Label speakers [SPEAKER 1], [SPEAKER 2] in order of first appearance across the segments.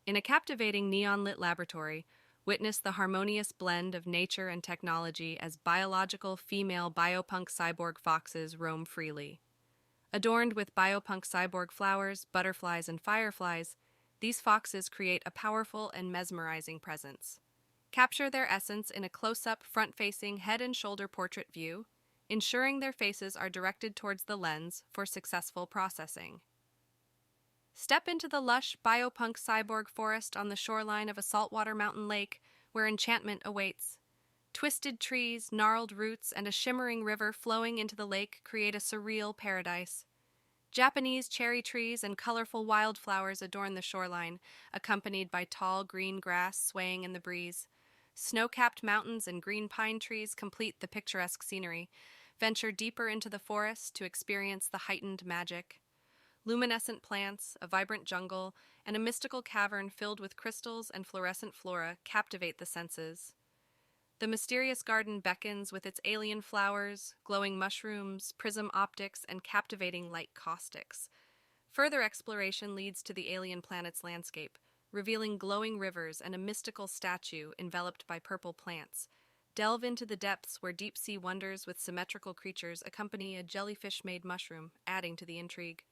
[SPEAKER 1] In a captivating neon-lit laboratory, witness the harmonious blend of nature and technology as biological female biopunk cyborg foxes roam freely. Adorned with biopunk cyborg flowers, butterflies, and fireflies, these foxes create a powerful and mesmerizing presence. Capture their essence in a close-up, front-facing, head and shoulder portrait view, ensuring their faces are directed towards the lens for successful processing. Step into the lush Biopunk Cyborg Forest on the shoreline of a saltwater mountain lake where enchantment awaits. Twisted trees, gnarled roots, and a shimmering river flowing into the lake create a surreal paradise. Japanese cherry trees and colorful wildflowers adorn the shoreline, accompanied by tall green grass swaying in the breeze. Snow-capped mountains and green pine trees complete the picturesque scenery. Venture deeper into the forest to experience the heightened magic. Luminescent plants, a vibrant jungle, and a mystical cavern filled with crystals and fluorescent flora captivate the senses. The mysterious garden beckons with its alien flowers, glowing mushrooms, prism optics, and captivating light caustics. Further exploration leads to the alien planet's landscape, revealing glowing rivers and a mystical statue enveloped by purple plants. Delve into the depths where deep-sea wonders with symmetrical creatures accompany a jellyfish-made mushroom, adding to the intrigue.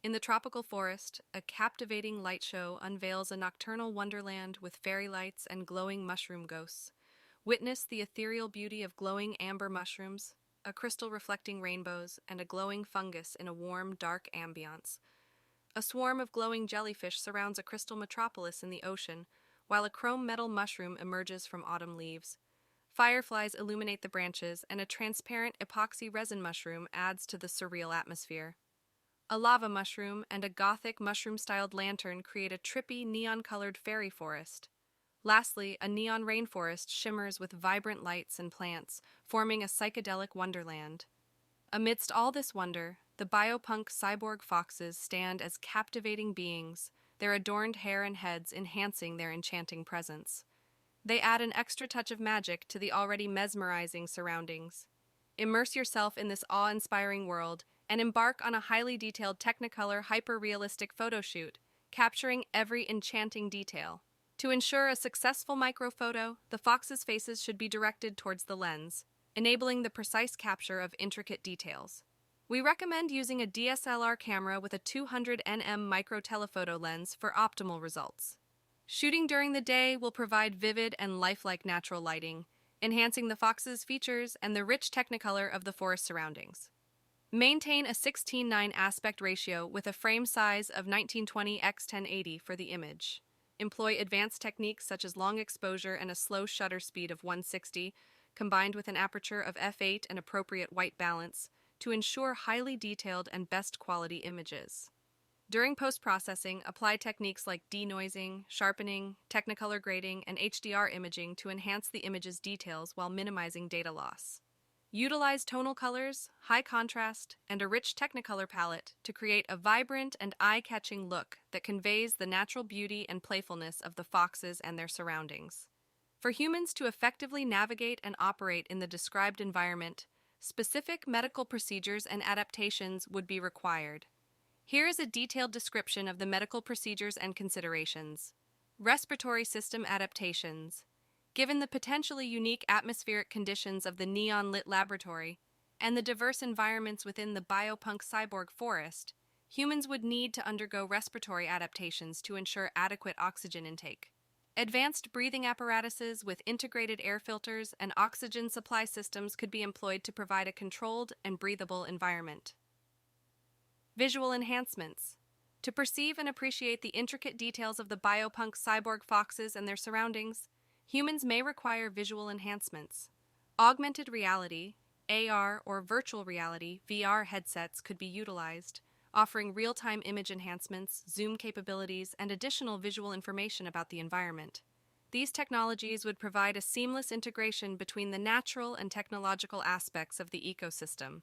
[SPEAKER 1] In the tropical forest, a captivating light show unveils a nocturnal wonderland with fairy lights and glowing mushroom ghosts. Witness the ethereal beauty of glowing amber mushrooms, a crystal reflecting rainbows, and a glowing fungus in a warm, dark ambiance. A swarm of glowing jellyfish surrounds a crystal metropolis in the ocean, while a chrome metal mushroom emerges from autumn leaves. Fireflies illuminate the branches, and a transparent epoxy resin mushroom adds to the surreal atmosphere. A lava mushroom and a gothic mushroom-styled lantern create a trippy, neon-colored fairy forest. Lastly, a neon rainforest shimmers with vibrant lights and plants, forming a psychedelic wonderland. Amidst all this wonder, the Biopunk Cyborg foxes stand as captivating beings, their adorned hair and heads enhancing their enchanting presence. They add an extra touch of magic to the already mesmerizing surroundings. Immerse yourself in this awe-inspiring world and embark on a highly detailed Technicolor hyper-realistic photoshoot, capturing every enchanting detail. To ensure a successful microphoto, the fox's faces should be directed towards the lens, enabling the precise capture of intricate details. We recommend using a DSLR camera with a 200 nm micro telephoto lens for optimal results. Shooting during the day will provide vivid and lifelike natural lighting, enhancing the fox's features and the rich Technicolor of the forest surroundings. Maintain a 16:9 aspect ratio with a frame size of 1920 x 1080 for the image. Employ advanced techniques such as long exposure and a slow shutter speed of 160, combined with an aperture of f8 and appropriate white balance, to ensure highly detailed and best quality images. During post-processing, apply techniques like denoising, sharpening, Technicolor grading, and HDR imaging to enhance the image's details while minimizing data loss. Utilize tonal colors, high contrast, and a rich Technicolor palette to create a vibrant and eye-catching look that conveys the natural beauty and playfulness of the foxes and their surroundings. For humans to effectively navigate and operate in the described environment, specific medical procedures and adaptations would be required. Here is a detailed description of the medical procedures and considerations. Respiratory system adaptations. Given the potentially unique atmospheric conditions of the neon-lit laboratory and the diverse environments within the Biopunk Cyborg Forest, humans would need to undergo respiratory adaptations to ensure adequate oxygen intake. Advanced breathing apparatuses with integrated air filters and oxygen supply systems could be employed to provide a controlled and breathable environment. Visual enhancements. To perceive and appreciate the intricate details of the Biopunk Cyborg foxes and their surroundings, humans may require visual enhancements. Augmented reality, AR or virtual reality, VR headsets could be utilized, offering real-time image enhancements, zoom capabilities, and additional visual information about the environment. These technologies would provide a seamless integration between the natural and technological aspects of the ecosystem.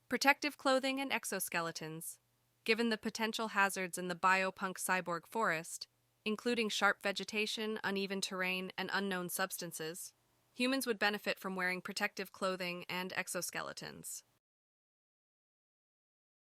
[SPEAKER 1] Protective clothing and exoskeletons. Given the potential hazards in the Biopunk Cyborg Forest, including sharp vegetation, uneven terrain, and unknown substances, humans would benefit from wearing protective clothing and exoskeletons.